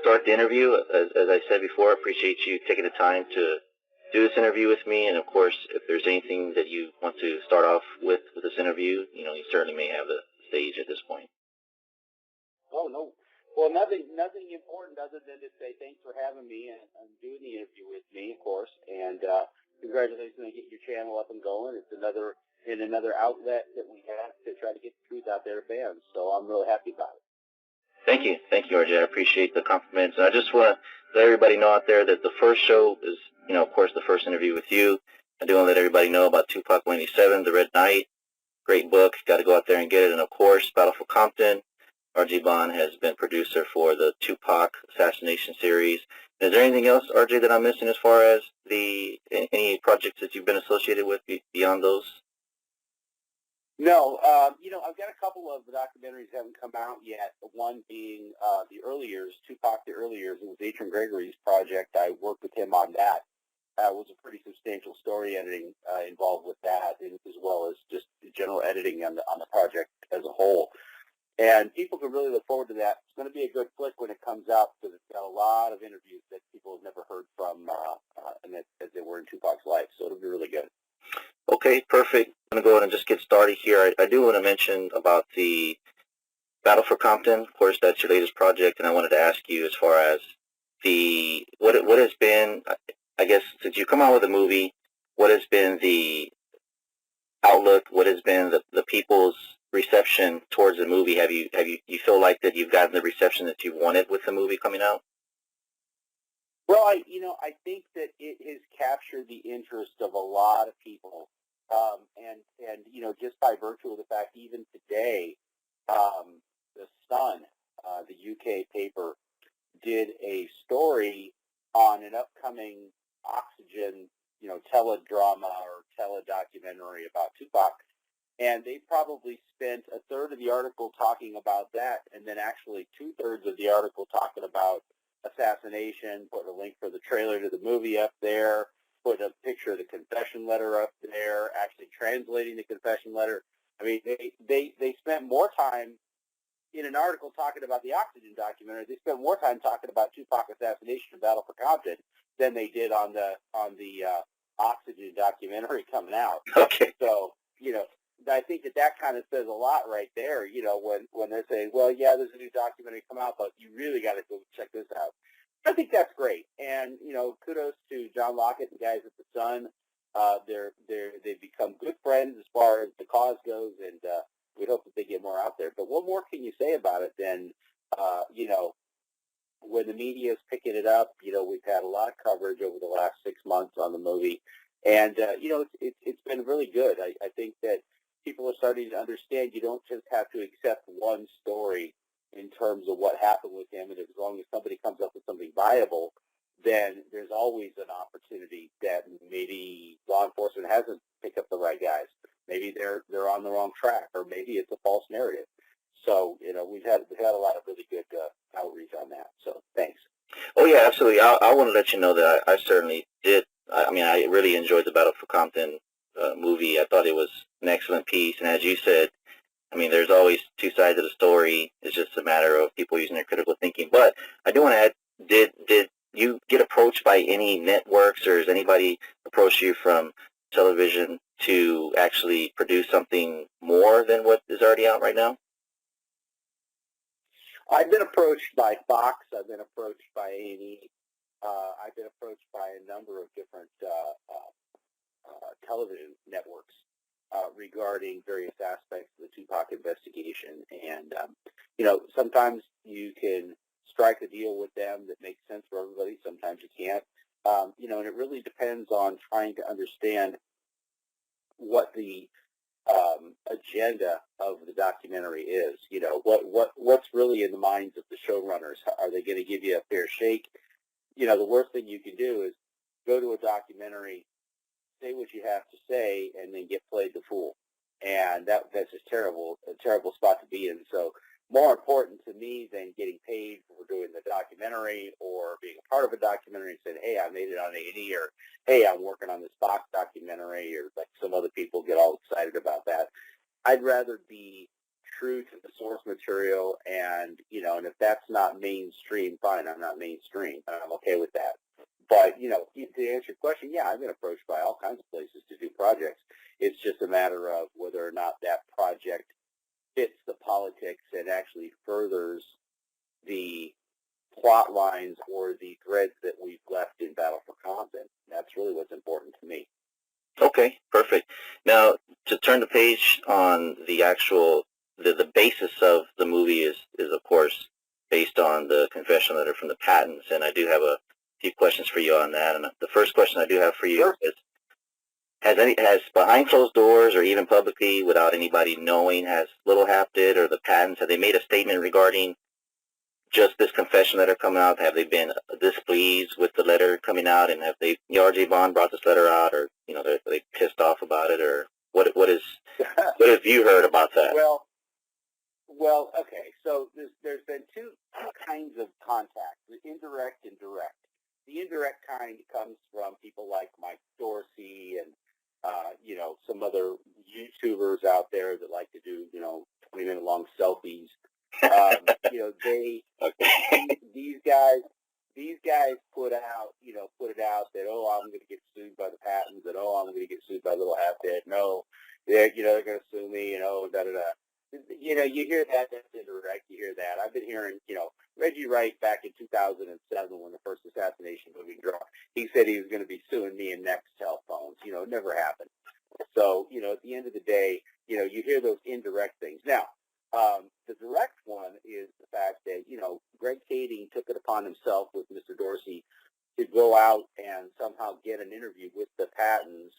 start the interview. As I said before, I appreciate you taking the time to do this interview with me. And of course, if there's anything that you want to start off with this interview, you certainly may have the stage at this point. Oh, no. Well, nothing important other than to say thanks for having me and doing the interview with me, of course. And congratulations on getting your channel up and going. It's another outlet that we have to try to get the truth out there to fans. So I'm really happy about it. Thank you, RJ. I appreciate the compliments. And I just want to let everybody know out there that the first show is, of course, the first interview with you. I do want to let everybody know about Tupac 187, The Red Knight. Great book. Got to go out there and get it. And, of course, Battle for Compton. RJ Bond has been producer for the Tupac assassination series. Is there anything else, RJ, that I'm missing as far as any projects that you've been associated with beyond those? No, I've got a couple of documentaries that haven't come out yet. One being the early years, Tupac, the early years. It was Adrian Gregory's project. I worked with him on that. It was a pretty substantial story editing involved with that, as well as just general editing on the project as a whole. And people can really look forward to that. It's going to be a good flick when it comes out because it's got a lot of interviews that people have never heard from as they were in Tupac's life. So it'll be really good. Okay, perfect. I'm going to go ahead and just get started here. I do want to mention about the Battle for Compton. Of course, that's your latest project, and I wanted to ask you as far as what has been, I guess, since you come out with a movie, what has been the outlook? What has been the people's reception towards the movie? You feel like that you've gotten the reception that you wanted with the movie coming out? Well, I think that it has captured the interest of a lot of people, and just by virtue of the fact, even today, the Sun, the UK paper, did a story on an upcoming Oxygen, teledrama or teledocumentary about Tupac, and they probably spent a third of the article talking about that, and then actually 2/3 of the article talking about assassination, put a link for the trailer to the movie up there, put a picture of the confession letter up there, actually translating the confession letter. I mean, they spent more time in an article talking about the Oxygen documentary. They spent more time talking about Tupac assassination and Battle for Compton than they did on the Oxygen documentary coming out. Okay. So, I think that kind of says a lot right there, when they're saying, well, yeah, there's a new documentary come out, but you really got to go check this out. I think that's great. And, kudos to John Lockett and guys at the Sun. They've become good friends as far as the cause goes, and we hope that they get more out there. But what more can you say about it than, when the media is picking it up, we've had a lot of coverage over the last 6 months on the movie. And, it's been really good. I think that people are starting to understand you don't just have to accept one story in terms of what happened with him, and as long as somebody comes up with something viable, then there's always an opportunity that maybe law enforcement hasn't picked up the right guys. Maybe they're on the wrong track, or maybe it's a false narrative. So, we've had a lot of really good outreach on that. So, thanks. Oh, yeah, absolutely. I want to let you know that I certainly did. I really enjoyed the Battle for Compton movie. I thought it was an excellent piece. And as you said, there's always two sides of the story. It's just a matter of people using their critical thinking. But I do want to add, did you get approached by any networks, or has anybody approached you from television to actually produce something more than what is already out right now? I've been approached by Fox. I've been approached by A&E. I've been approached by a number of different television networks regarding various aspects of the Tupac investigation. And, sometimes you can strike a deal with them that makes sense for everybody. Sometimes you can't. And it really depends on trying to understand what the agenda of the documentary is. What's really in the minds of the showrunners. Are they going to give you a fair shake? The worst thing you can do is go to a documentary, say what you have to say, and then get played the fool. And that's just terrible, a terrible spot to be in. So more important to me than getting paid for doing the documentary or being a part of a documentary and saying, hey, I made it on A&E, or hey, I'm working on this Fox documentary, or like some other people get all excited about that. I'd rather be true to the source material, and and if that's not mainstream, fine, I'm not mainstream, and I'm okay with that. But to answer your question, yeah, I've been approached by all kinds of places to do projects. It's just a matter of whether or not that project fits the politics and actually furthers the plot lines or the threads that we've left in Battle for Compton. That's really what's important to me. Okay, perfect. Now, to turn the page on the actual, the basis of the movie is of course based on the confession letter from the Pattons, and I do have a few questions for you on that. And the first question I do have for you Sure. is, has behind closed doors or even publicly without anybody knowing, has Little Hapted or the Pattons, have they made a statement regarding just this confession letter coming out? Have they been displeased with the letter coming out, and have they, R.J. Vaughn brought this letter out, or are they pissed off about it, or what have you heard about that? Well, okay. So there's been two kinds of contact: the indirect and direct. The indirect kind comes from people like Mike Dorsey and some other YouTubers out there that like to do 20-minute long selfies. They Okay. these guys put it out that, oh, I'm going to get sued by the Pattons, and oh, I'm going to get sued by Little Half-Dead. No, they're going to sue me, da da da. You hear that. That's indirect. You hear that. I've been hearing, Reggie Wright back in 2007 when the first assassination movie dropped. He said he was going to be suing me in Nextel phones. It never happened. So, at the end of the day, you hear those indirect things. Now, the direct one is the fact that, Greg Kading took it upon himself with Mr. Dorsey to go out and somehow get an interview with the Pattons,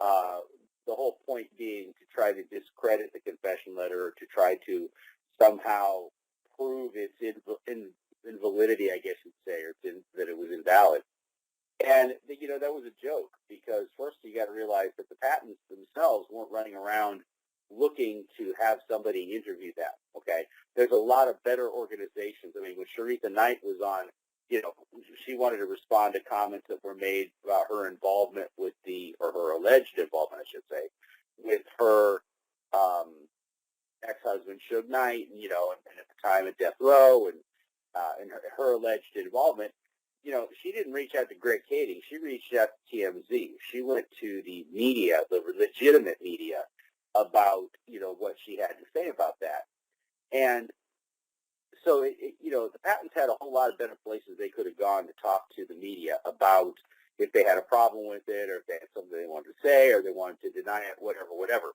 the whole point being to try to discredit the confession letter, or to try to somehow prove its invalidity, I guess you'd say, or that it was invalid. And, that was a joke, because first you got to realize that the Pattons themselves weren't running around looking to have somebody interview them, okay? There's a lot of better organizations. I mean, when Sharitha Knight was on, she wanted to respond to comments that were made about her involvement with or her alleged involvement, I should say, with her ex-husband, Suge Knight, and at the time at Death Row, and her alleged involvement. She didn't reach out to Greg Kading. She reached out to TMZ. She went to the media, the legitimate media, about, what she had to say about that. And so, the Pattons had a whole lot of better places they could have gone to talk to the media about if they had a problem with it, or if they had something they wanted to say, or they wanted to deny it, whatever.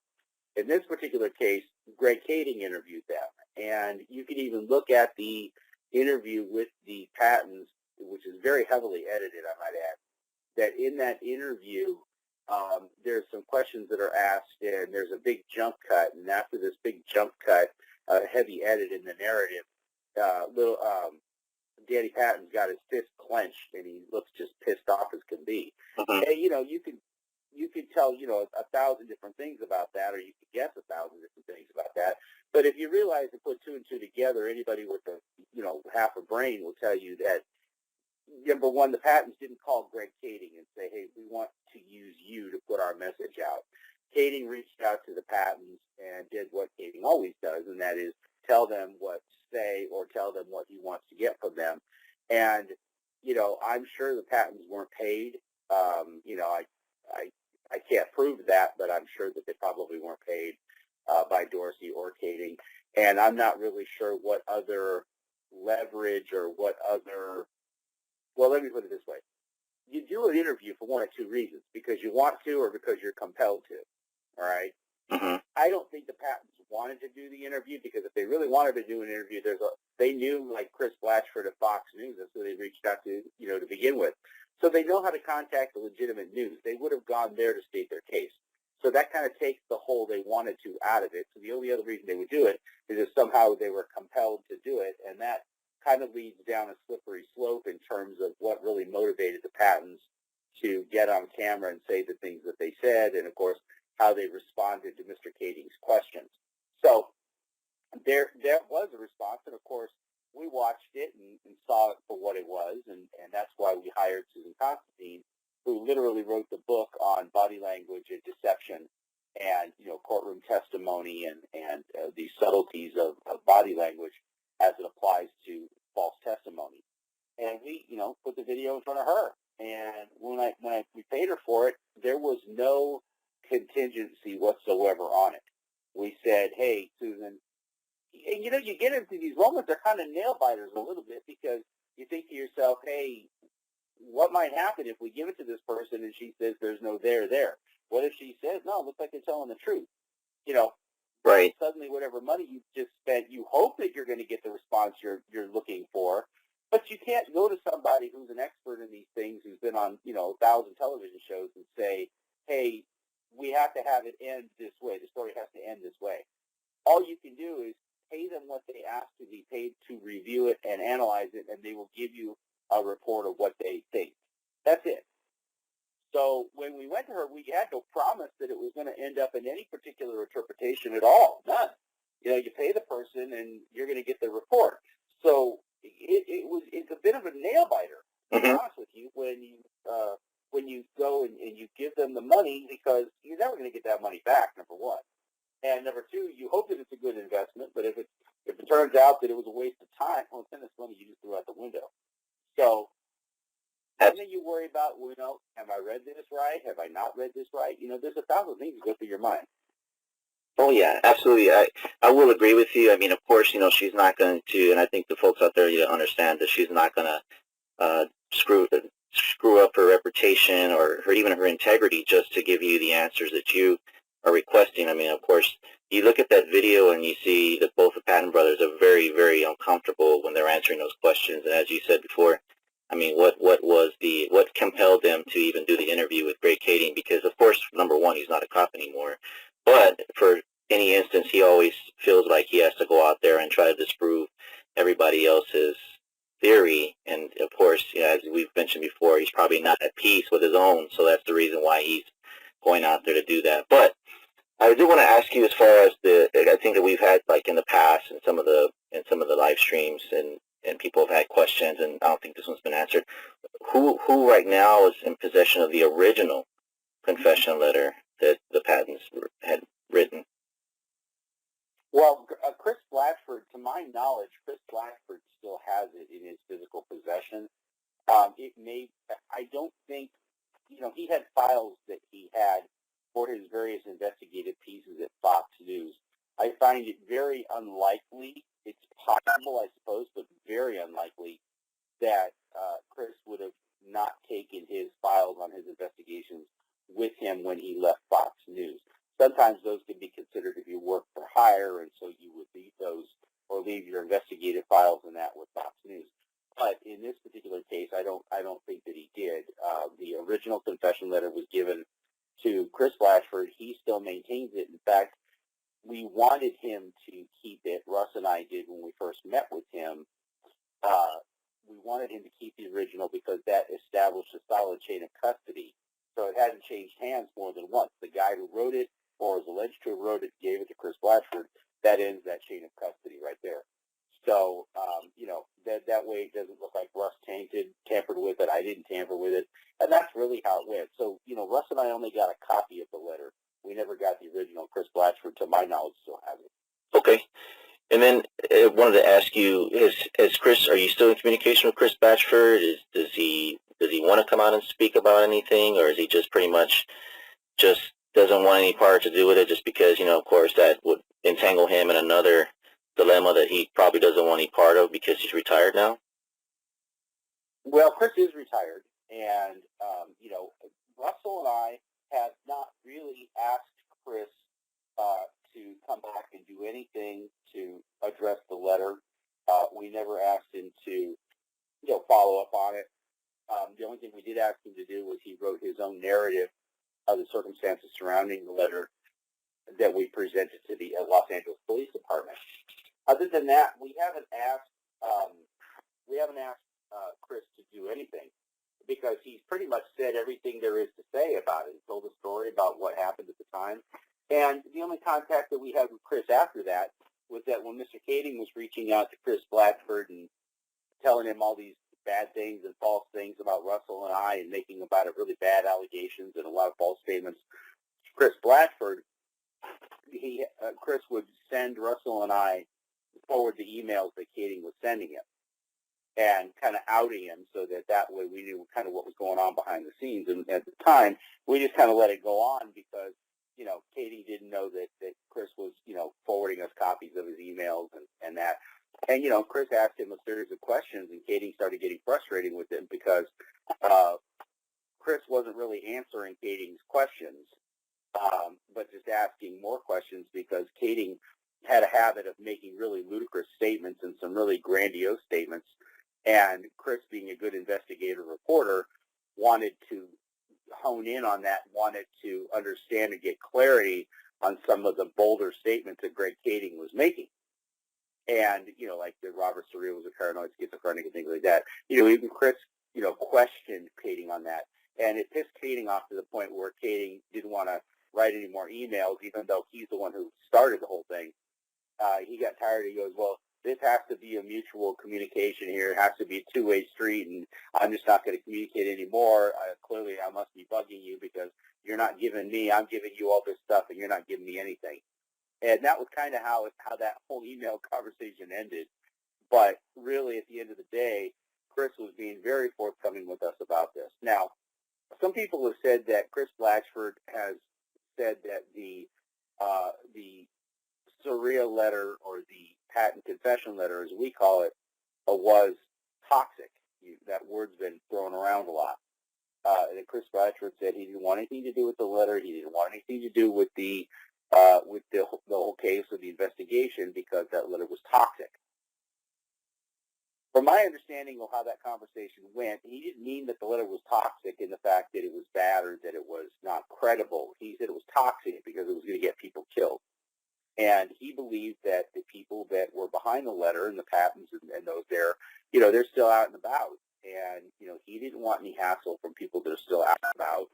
In this particular case, Greg Kading interviewed them. And you can even look at the interview with the Pattons, which is very heavily edited, I might add, that in that interview, there's some questions that are asked, and there's a big jump cut. And after this big jump cut, heavy edit in the narrative, Danny Patton's got his fist clenched, and he looks just pissed off as can be. Mm-hmm. And, you could tell, 1,000 different things about that, or you could guess 1,000 different things about that. But if you realize and put two and two together, anybody with half a brain will tell you that, number one, the Pattons didn't call Greg Kading and say, hey, we want to use you to put our message out. Kading reached out to the Pattons and did what Kading always does, and that is tell them what to say or tell them what he wants to get from them. And, I'm sure the Pattons weren't paid. I can't prove that, but I'm sure that they probably weren't paid by Dorsey or Kading. And I'm not really sure what other leverage or what other, well, let me put it this way. You do an interview for one of two reasons, because you want to or because you're compelled to, all right? Mm-hmm. I don't think the Pattons wanted to do the interview, because if they really wanted to do an interview, they knew, like Chris Blatchford of Fox News, and so they reached out to, to begin with. So they know how to contact the legitimate news. They would have gone there to state their case. So that kind of takes the whole they wanted to out of it. So the only other reason they would do it is if somehow they were compelled to do it, and that kind of leads down a slippery slope in terms of what really motivated the Pattons to get on camera and say the things that they said, and, of course, how they responded to Mr. Kading's questions. So there was a response, and, of course, we watched it and saw it for what it was, and that's why we hired Susan Constantine, who literally wrote the book on body language and deception, and courtroom testimony and the subtleties of body language as it applies to false testimony. And we put the video in front of her. And when we paid her for it, there was no contingency whatsoever on it. We said, hey, Susan, and you get into these moments, they're kind of nail biters a little bit, because you think to yourself, hey, what might happen if we give it to this person and she says there's no there? What if she says, no, it looks like they're telling the truth? Right. Suddenly whatever money you just spent, you hope that you're going to get the response you're looking for, but you can't go to somebody who's an expert in these things, who's been on 1,000 television shows, and say, hey, we have to have it end this way. The story has to end this way. All you can do is pay them what they ask to be paid to review it and analyze it, and they will give you a report of what they think. That's it. So when we went to her, we had no promise that it was going to end up in any particular interpretation at all. None. You pay the person and you're going to get the report. So it's a bit of a nail biter, to be honest with you, when you go and you give them the money, because you're never going to get that money back, number one. And number two, you hope that it's a good investment, but if it turns out that it was a waste of time, well, then it's money you just threw out the window. So then you worry about, have I read this right? Have I not read this right? There's 1,000 things that go through your mind. Oh, yeah, absolutely. I will agree with you. I mean, of course, she's not going to, and I think the folks out there understand that she's not going to screw up her reputation or even her integrity just to give you the answers that you are requesting. I mean, of course, you look at that video and you see that both the Patton brothers are very, very uncomfortable when they're answering those questions. And as you said before, I mean, what compelled them to even do the interview with Greg Kading? Because, of course, number one, he's not a cop anymore. But for any instance, he always feels like he has to go out there and try to disprove everybody else's theory. And, of course, as we've mentioned before, he's probably not at peace with his own. So that's the reason why he's going out there to do that. But I do want to ask you, as far as I think that we've had, like in the past, in some of the live streams, and people have had questions, and I don't think this one's been answered. Who right now is in possession of the original confession letter that the Pattons had written? Well, Chris Blatchford, to my knowledge, Chris Blatchford still has it in his physical possession. I don't think, he had files that he had for his various investigative pieces at Fox News. I find it very unlikely, it's possible, I suppose, but very unlikely that Chris would have not taken his files on his investigations with him when he left Fox News. Sometimes those can be considered to be work for hire, and so you would leave those or leave your investigative files and that with Fox News. But in this particular case, I don't think that he did. The original confession letter was given to Chris Blatchford. He still maintains it. In fact, we wanted him to keep it. Russ and I did when we first met with him. We wanted him to keep the original because that established a solid chain of custody. So it hadn't changed hands more than once. The guy who wrote it, or is alleged to have wrote it, gave it to Chris Blatchford. That ends that chain of custody right there. So, that way it doesn't look like Russ tampered with it. I didn't tamper with it. And that's really how it went. So, Russ and I only got a copy of the letter. We never got the original. Chris Blatchford, to my knowledge, still has it. Okay. And then I wanted to ask you, are you still in communication with Chris Blatchford? Does he want to come out and speak about anything, or is he just pretty much just doesn't want any part to do with it, just because, of course, that would entangle him in another dilemma that he probably doesn't want any part of because he's retired now? Well, Chris is retired, and, Russell and I have not really asked Chris to come back and do anything to address the letter. We never asked him to, follow up on it. The only thing we did ask him to do was he wrote his own narrative of the circumstances surrounding the letter that we presented to the Los Angeles Police Department. Other than that, we haven't asked Chris to do anything, because he's pretty much said everything there is to say about it. He told a story about what happened at the time. And the only contact that we had with Chris after that was that when Mr. Kading was reaching out to Chris Blatchford and telling him all these bad things and false things about Russell and I, and making about it really bad allegations and a lot of false statements, Chris Blatchford Chris would send Russell and I forward the emails that Kading was sending him, and kind of outing him so that way we knew kind of what was going on behind the scenes. And at the time, we just kind of let it go on because, Kading didn't know that Chris was, forwarding us copies of his emails and that. And, Chris asked him a series of questions, and Kading started getting frustrated with him because Chris wasn't really answering Kading's questions, but just asking more questions because Kading had a habit of making really ludicrous statements and some really grandiose statements. And Chris, being a good investigator reporter, wanted to hone in on that, wanted to understand and get clarity on some of the bolder statements that Greg Kading was making. And, like that Robert Surreal was a paranoid schizophrenic and things like that. Even Chris, questioned Kading on that. And it pissed Kading off to the point where Kading didn't want to write any more emails, even though he's the one who started the whole thing. He got tired. He goes, well, this has to be a mutual communication here. It has to be a two-way street, and I'm just not going to communicate anymore. Clearly, I must be bugging you because you're not giving me, I'm giving you all this stuff, and you're not giving me anything. And that was kind of how that whole email conversation ended. But really, at the end of the day, Chris was being very forthcoming with us about this. Now, some people have said that Chris Blatchford has said that the Surreal letter, or the patent confession letter, as we call it, was toxic. That word's been thrown around a lot. And Chris Blatchford said he didn't want anything to do with the letter. He didn't want anything to do with the whole case or the investigation because that letter was toxic. From my understanding of how that conversation went, he didn't mean that the letter was toxic in the fact that it was bad or that it was not credible. He said it was toxic because it was going to get people killed. And he believed that the people that were behind the letter and the patents and those there, they're still out and about. And, he didn't want any hassle from people that are still out and about.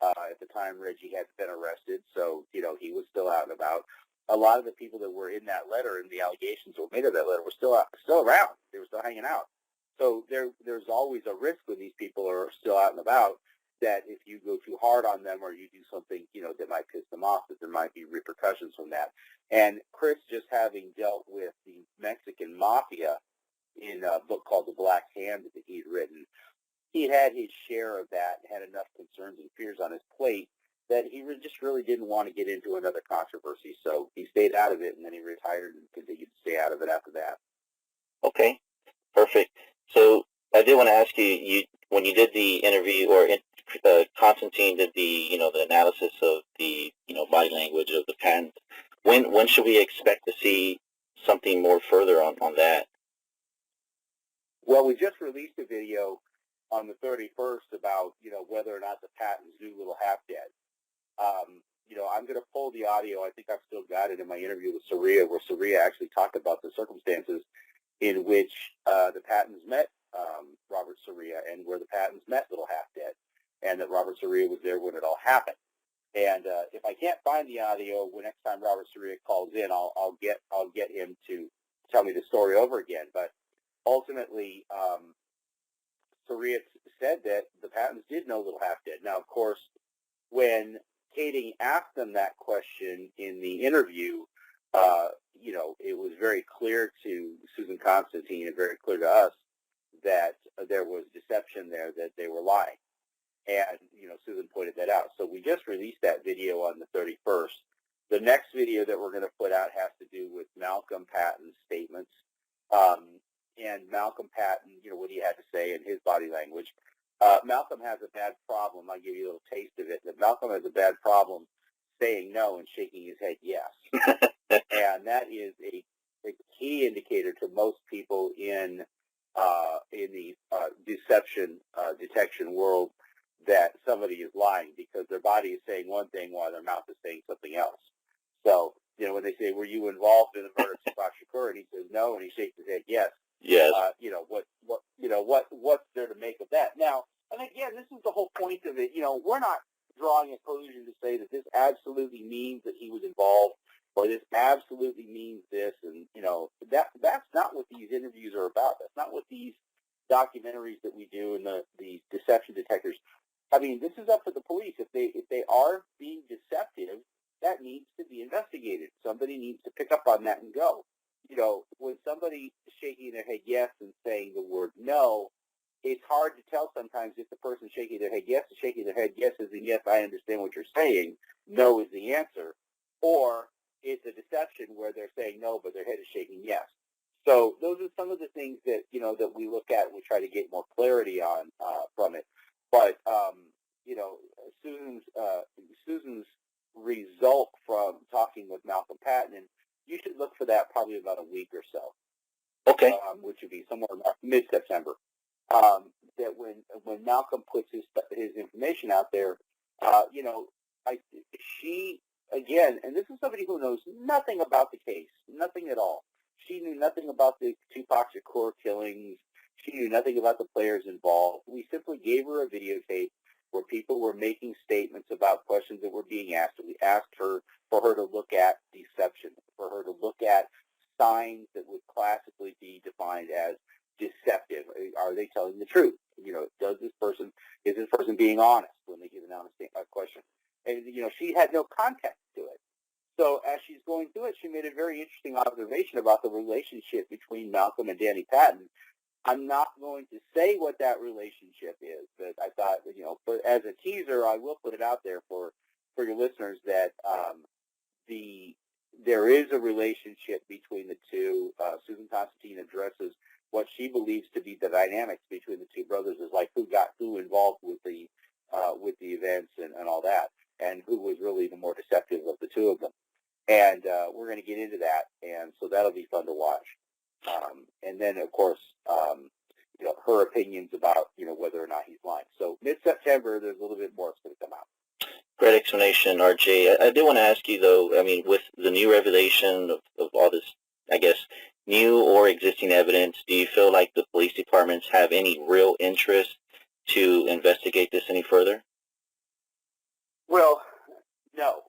At the time, Reggie hadn't been arrested, so, he was still out and about. A lot of the people that were in that letter and the allegations that were made of that letter were still around. They were still hanging out. So there's always a risk when these people are still out and about that if you go too hard on them or you do something, that might piss them off, that there might be repercussions from that. And Chris, just having dealt with the Mexican mafia in a book called The Black Hand that he'd written, he had his share of that, had enough concerns and fears on his plate that he just really didn't want to get into another controversy. So he stayed out of it, and then he retired and continued to stay out of it after that. Okay, perfect. So I did want to ask you, when you did the interview, or Constantine did the, the analysis of the, body language of the patent, when should we expect to see something more further on that? Well, we just released a video on the 31st about, whether or not the patents do little half dead. I'm going to pull the audio. I think I've still got it in my interview with Soria, where Soria actually talked about the circumstances in which the patents met Robert Soria, and where the patents met Little Half Dead, and that Robert Soria was there when it all happened. And if I can't find the audio, when next time Robert Soria calls in, I'll get him to tell me the story over again. But ultimately, Soria said that the patents did know Little Half Dead. Now, of course, when Kading asked them that question in the interview, it was very clear to Susan Constantine and very clear to us that there was deception there, that they were lying. And, Susan pointed that out. So we just released that video on the 31st. The next video that we're going to put out has to do with Malcolm Patton's statements. And Malcolm Patton, what he had to say in his body language. Malcolm has a bad problem. I'll give you a little taste of it. That Malcolm has a bad problem saying no and shaking his head yes. And that is a key indicator to most people in the deception detection world that somebody is lying, because their body is saying one thing while their mouth is saying something else. So, when they say, were you involved in the murder of Tupac Shakur? And he says no, and he shakes his head yes. Yes. What's there to make of that? Now, and again, this is the whole point of it. We're not drawing a conclusion to say that this absolutely means that he was involved, or this absolutely means this, and that's not what these interviews are about. That's not what these documentaries that we do and the deception detectors. I mean, this is up to the police. If they are being deceptive, that needs to be investigated. Somebody needs to pick up on that and go. When somebody is shaking their head yes and saying the word no, it's hard to tell sometimes if the person shaking their head yes is shaking their head yes as in yes, I understand what you're saying, no is the answer, or it's a deception where they're saying no but their head is shaking yes. So those are some of the things that that we look at and we try to get more clarity on from it. But Susan's result from talking with Malcolm Patton, and you should look for that probably about a week or so. Okay. Which would be somewhere mid-September. That when Malcolm puts his information out there, she again, and this is somebody who knows nothing about the case, nothing at all. She knew nothing about the Tupac Shakur killings. She knew nothing about the players involved. We simply gave her a videotape where people were making statements about questions that were being asked. And we asked her for her to look at deception, for her to look at signs that would classically be defined as deceptive. Are they telling the truth? Is this person being honest when they give an honest question? And she had no context to it. So as she's going through it, she made a very interesting observation about the relationship between Malcolm and Danny Patton. I'm not going to say what that relationship is, but I thought, but as a teaser, I will put it out there for your listeners that there is a relationship between the two. Susan Constantine addresses what she believes to be the dynamics between the two brothers, is like who got who involved with the events and all that, and who was really the more deceptive of the two of them. And we're going to get into that, and so that'll be fun to watch. And then, of course, her opinions about whether or not he's lying. So mid-September, there's a little bit more that's going to come out. Great explanation, RJ. I did want to ask you, though, I mean, with the new revelation of all this, I guess, new or existing evidence, do you feel like the police departments have any real interest to investigate this any further? Well, no.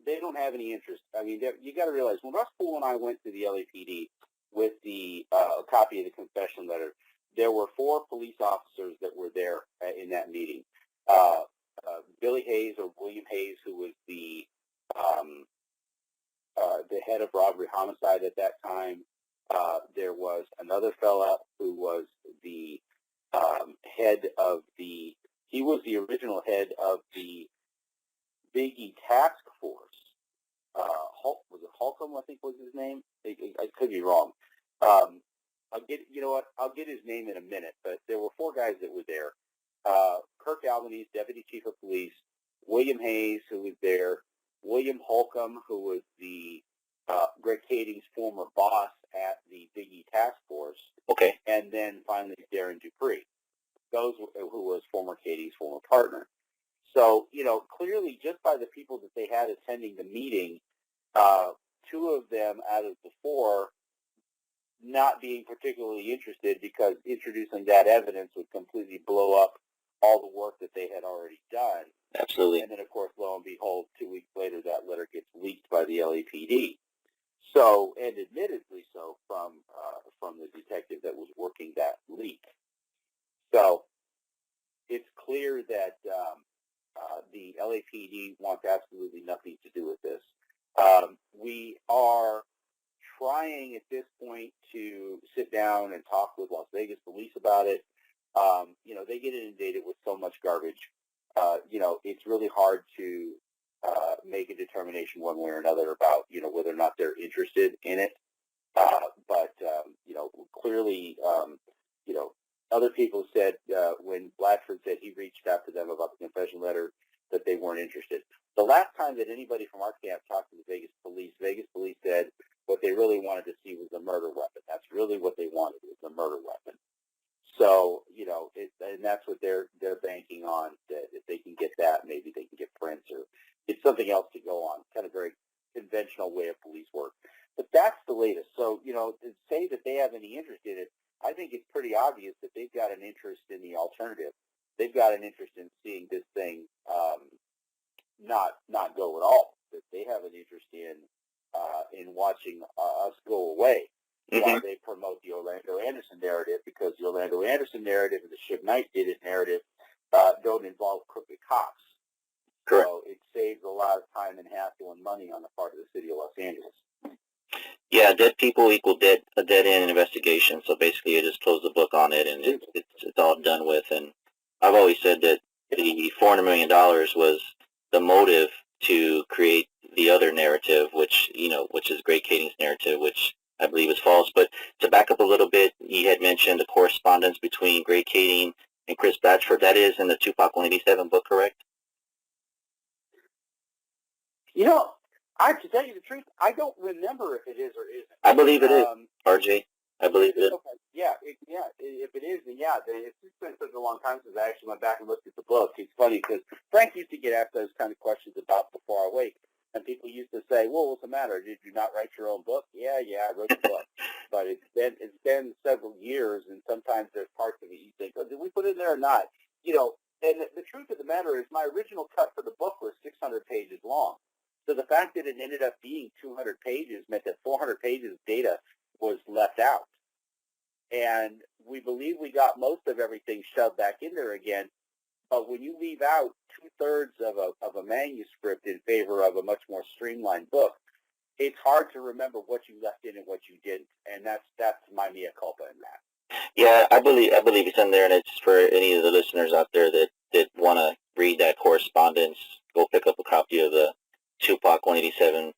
They don't have any interest. I mean, you got to realize, when Russ Poole and I went to the LAPD with the copy of the confession letter, there were 4 police officers that were there in that meeting. Billy Hayes, or William Hayes, who was the head of robbery homicide at that time. There was another fella who was the head of he was the original head of the Biggie task force. Was it Holcomb, I think was his name? I could be wrong. I'll get his name in a minute, but there were 4 guys that were there. Kirk Albanese, Deputy Chief of Police, William Hayes, who was there, William Holcomb, who was the Greg Kading's former boss at the Biggie task force, okay, and then finally Darren Dupree, who was former Kading's former partner. So, clearly, just by the people that they had attending the meeting, 2 of them out of the 4 not being particularly interested, because introducing that evidence would completely blow up all the work that they had already done. Absolutely. And then, of course, lo and behold, 2 weeks later, that letter gets leaked by the LAPD. So, and admittedly so, from the detective that was working that leak. So, it's clear that the LAPD wants absolutely nothing to do with this. We are trying at this point to sit down and talk with Las Vegas police about it. They get inundated with so much garbage. It's really hard to make a determination one way or another about, whether or not they're interested in it. But clearly, other people said when Blatchford said he reached out to them about the confession letter that they weren't interested. The last time that anybody from our camp talked to the Vegas police said what they really wanted to see was a murder weapon. That's really what they wanted, was a murder weapon. So, and that's what they're banking on, that if they can get that, maybe they can get prints or get something else to go on. Kind of very conventional way of police work. But that's the latest. So, to say that they have any interest in it, I think it's pretty obvious that they've got an interest in the alternative. They've got an interest in seeing this thing not go at all. That they have an interest in watching us go away while they promote the Orlando Anderson narrative, because the Orlando Anderson narrative and the Suge Knight did it narrative don't involve crooked cops. Correct. So it saves a lot of time and hassle and money on the part of the city of Los Angeles. Yeah, dead people equal a dead end investigation. So basically, you just close the book on it, and it's all done with. And I've always said that the $400 million was the motive to create the other narrative, which is Greg Kading's narrative, which I believe is false. But to back up a little bit, you had mentioned the correspondence between Greg Kading and Chris Blatchford. That is in the Tupac 187 book, correct? You know, I have to tell you the truth, I don't remember if it is or isn't. I believe it is, RJ. I believe it is. Okay. Yeah, if it is, then yeah. It's just been such a long time since I actually went back and looked at the book. It's funny because Frank used to get asked those kind of questions about Before I Wake, and people used to say, well, what's the matter? Did you not write your own book? Yeah, I wrote the book. But it's been several years, and sometimes there's parts of it you think, oh, did we put it in there or not? And the truth of the matter is my original cut for the book was 600 pages long. So the fact that it ended up being 200 pages meant that 400 pages of data was left out. And we believe we got most of everything shoved back in there again. But when you leave out 2/3 of a manuscript in favor of a much more streamlined book, it's hard to remember what you left in and what you didn't. And that's my mea culpa in that. Yeah, I believe it's in there, and it's for any of the listeners out there that want to read that correspondence. Go pick up a copy of the Tupac 187,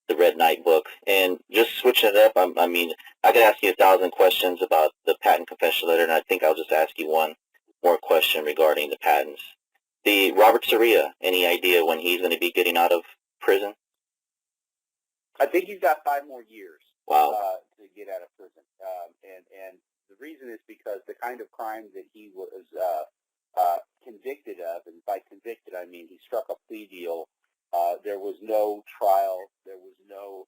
the Red Knight book, and just switching it up. I mean, I could ask you 1,000 questions about the patent confession letter, and I think I'll just ask you one more question regarding the patents. The Robert Soria, any idea when he's going to be getting out of prison? I think he's got 5 more years. Wow. To get out of prison, and the reason is because the kind of crimes that he was convicted of, and by convicted I mean he struck a plea deal. There was no trial. There was no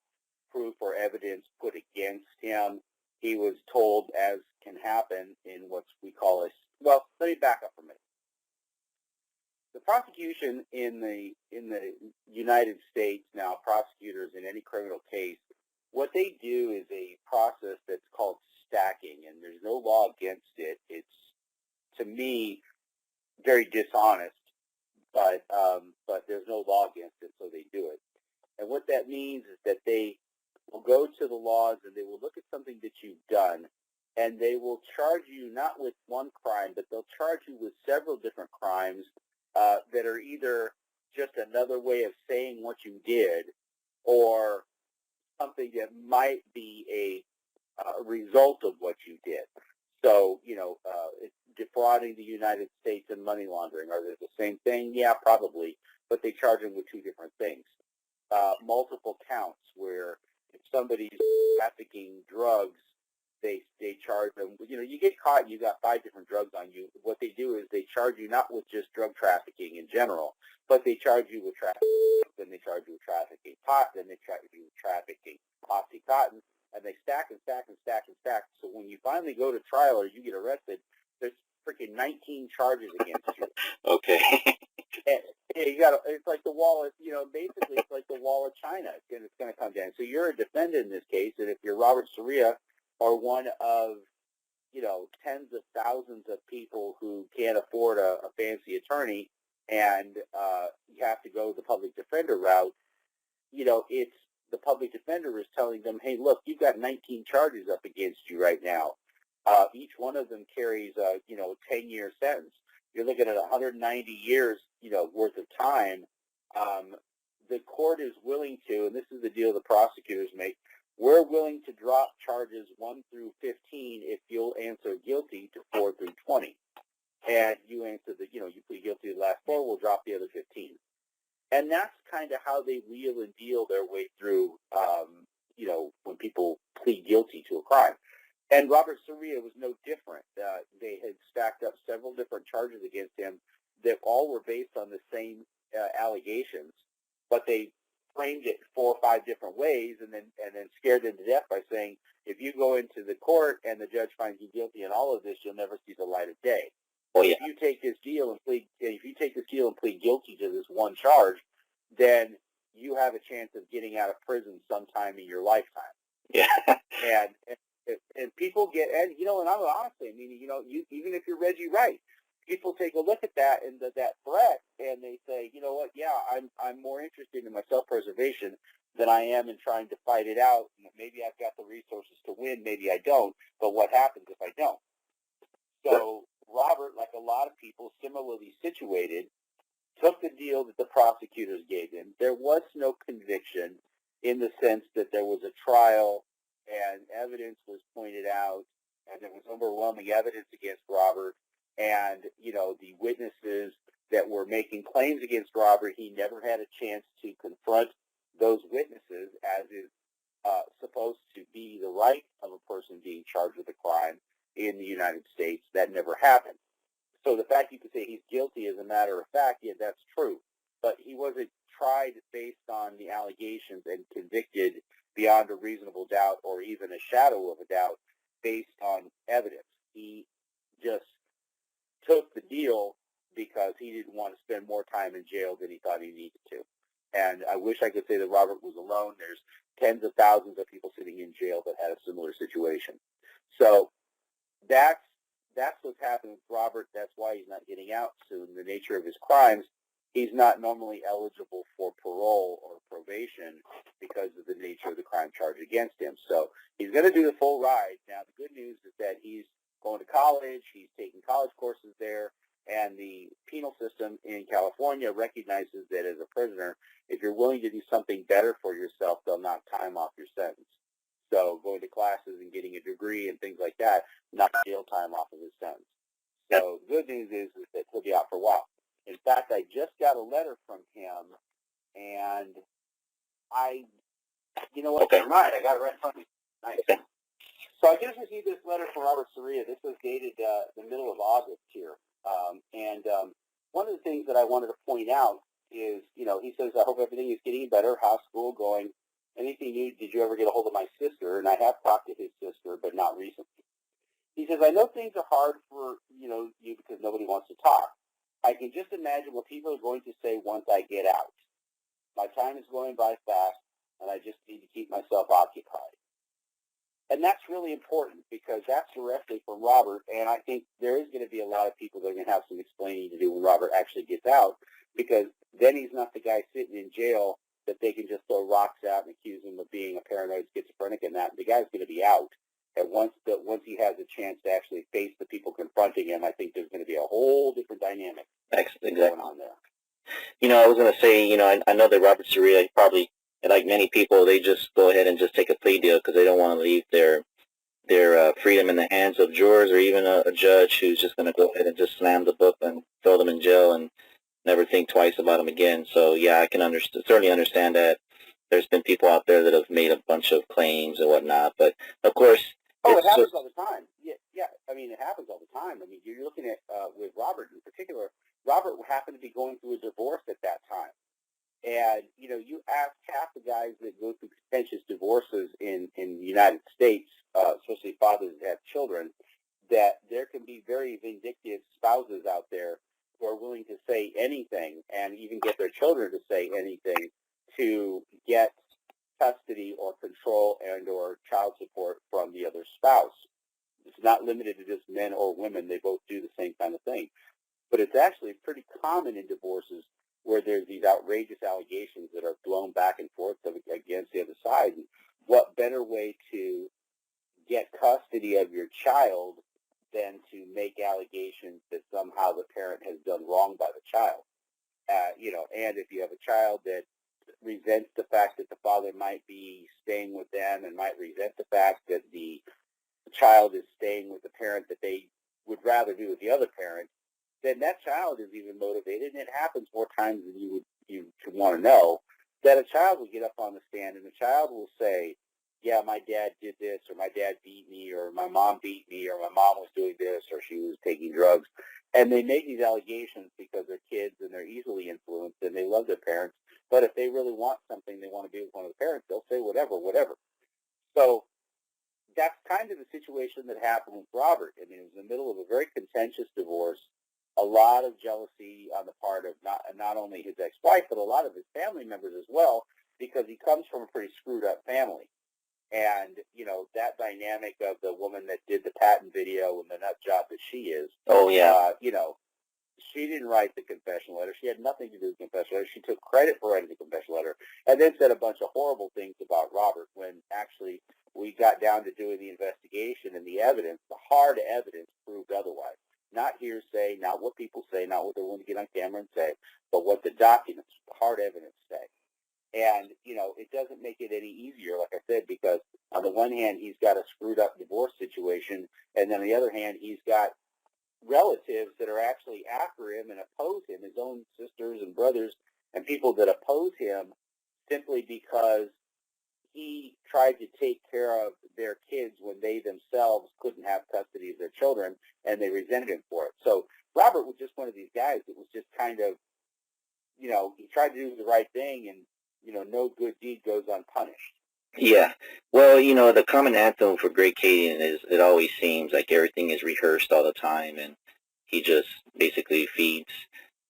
proof or evidence put against him. He was told, as can happen in what we call well, let me back up for a minute. The prosecution in the United States now, prosecutors in any criminal case, what they do is a process that's called stacking, and there's no law against it. It's, to me, very dishonest, but there's no law against it, so they do it. And what that means is that they will go to the laws and they will look at something that you've done, and they will charge you not with one crime, but they'll charge you with several different crimes that are either just another way of saying what you did, or something that might be a result of what you did. So, defrauding the United States and money laundering, are they the same thing? Yeah, probably, but they charge them with 2 different things. Multiple counts, where if somebody's trafficking drugs, they charge them. You get caught and you got 5 different drugs on you. What they do is they charge you not with just drug trafficking in general, but they charge you with trafficking. Then they charge you with trafficking pot. Then they charge you with trafficking oxycontin, and they stack and stack and stack and stack. So when you finally go to trial or you get arrested, there's freaking 19 charges against you. Okay. And it's like the wall of, basically it's like the wall of China. It's going to come down. So you're a defendant in this case, and if you're Robert Soria or one of, tens of thousands of people who can't afford a fancy attorney, and you have to go the public defender route, it's the public defender is telling them, hey, look, you've got 19 charges up against you right now. Each one of them carries a 10-year sentence. You're looking at 190 years, worth of time. The court is willing to, and this is the deal the prosecutors make, we're willing to drop charges 1 through 15 if you'll answer guilty to 4 through 20. And you answer you plead guilty to the last 4, we'll drop the other 15. And that's kind of how they wheel and deal their way through, when people plead guilty to a crime. And Robert Soria was no different. They had stacked up several different charges against him that all were based on the same allegations, but they framed it 4 or 5 different ways, and then scared them to death by saying, if you go into the court and the judge finds you guilty in all of this, you'll never see the light of day. Oh, yeah. If you take this deal and plead guilty to this one charge, then you have a chance of getting out of prison sometime in your lifetime. Yeah. And people get, and and I'm honestly, even if you're Reggie Wright, people take a look at that, and that threat and they say, you know what, yeah, I'm more interested in my self-preservation than I am in trying to fight it out. Maybe I've got the resources to win, maybe I don't, but what happens if I don't? So Robert, like a lot of people similarly situated, took the deal that the prosecutors gave him. There was no conviction in the sense that there was a trial and evidence was pointed out and there was overwhelming evidence against Robert, and, you know, the witnesses that were making claims against Robert, he never had a chance to confront those witnesses, as is supposed to be the right of a person being charged with a crime in the United States. That never happened. So the fact you could say he's guilty, as a matter of fact, yeah, that's true. But he wasn't tried based on the allegations and convicted beyond a reasonable doubt or even a shadow of a doubt based on evidence. He just took the deal because he didn't want to spend more time in jail than he thought he needed to. And I wish I could say that Robert was alone. There's tens of thousands of people sitting in jail that had a similar situation. So that's what's happened with Robert. That's why he's not getting out soon. The nature of his crimes, he's not normally eligible for parole or probation because of the nature of the crime charged against him. So he's going to do the full ride. Now, the good news is that he's going to college. He's taking college courses there. And the penal system in California recognizes that as a prisoner, if you're willing to do something better for yourself, they'll knock time off your sentence. So going to classes and getting a degree and things like that, knock jail time off of his sentence. So the good news is that he'll be out for a while. In fact, I just got a letter from him, and you know what? Okay. Never mind. I got it right in front of me. Nice. Okay. So I just received this letter from Robert Soria. This was dated the middle of August here. One of the things that I wanted to point out is, you know, he says, I hope everything is getting better. How's school going? Anything new? Did you ever get a hold of my sister? And I have talked to his sister, but not recently. He says, I know things are hard for, you because nobody wants to talk. I can just imagine what people are going to say once I get out. My time is going by fast, and I just need to keep myself occupied. And that's really important because that's directly from Robert, and I think there is going to be a lot of people that are going to have some explaining to do when Robert actually gets out, because then he's not the guy sitting in jail that they can just throw rocks at and accuse him of being a paranoid schizophrenic and that. The guy's going to be out. And once he has a chance to actually face the people confronting him, I think there's going to be a whole different dynamic going on there. You know, I was going to say, I know that Robert Soria probably, like many people, they just go ahead and just take a plea deal because they don't want to leave their freedom in the hands of jurors or even a judge who's just going to go ahead and just slam the book and throw them in jail and never think twice about them again. So, yeah, I can certainly understand that there's been people out there that have made a bunch of claims and whatnot. But, of course... it happens all the time. Yeah. I mean, it happens all the time. I mean, you're looking at, with Robert in particular, Robert happened to be going through a divorce at that time. And, you ask half the guys that go through contentious divorces in the United States, especially fathers that have children, that there can be very vindictive spouses out there who are willing to say anything and even get their children to say anything to get custody or control and or child support from the other spouse. It's not limited to just men or women. They both do the same kind of thing. But it's actually pretty common in divorces where there's these outrageous allegations that are blown back and forth against the other side. And what better way to get custody of your child than to make allegations that somehow the parent has done wrong by the child? And if you have a child that resents the fact that the father might be staying with them and might resent the fact that the child is staying with the parent that they would rather be with the other parent, then that child is even motivated, and it happens more times than you could want to know, that a child will get up on the stand and the child will say, yeah, my dad did this, or my dad beat me, or my mom beat me, or my mom was doing this, or she was taking drugs. And they make these allegations because they're kids and they're easily influenced and they love their parents. But if they really want something, they want to be with one of the parents, they'll say whatever. So that's kind of the situation that happened with Robert. I mean, it was in the middle of a very contentious divorce, a lot of jealousy on the part of not only his ex-wife, but a lot of his family members as well, because he comes from a pretty screwed up family. And, that dynamic of the woman that did the patent video and the nut job that she is. Oh, yeah. she didn't write the confession letter. She had nothing to do with the confession letter. She took credit for writing the confession letter and then said a bunch of horrible things about Robert when actually we got down to doing the investigation, and the evidence, the hard evidence, proved otherwise. Not hearsay, not what people say, not what they want to get on camera and say, but what the documents, the hard evidence say. And, it doesn't make it any easier, like I said, because on the one hand, he's got a screwed up divorce situation, and then on the other hand, he's got relatives that are actually after him and oppose him, his own sisters and brothers and people that oppose him simply because he tried to take care of their kids when they themselves couldn't have custody of their children, and they resented him for it. So Robert was just one of these guys that was just kind of, he tried to do the right thing, and, no good deed goes unpunished. Yeah. Well, the common anthem for Greg Cadian is it always seems like everything is rehearsed all the time, and he just basically feeds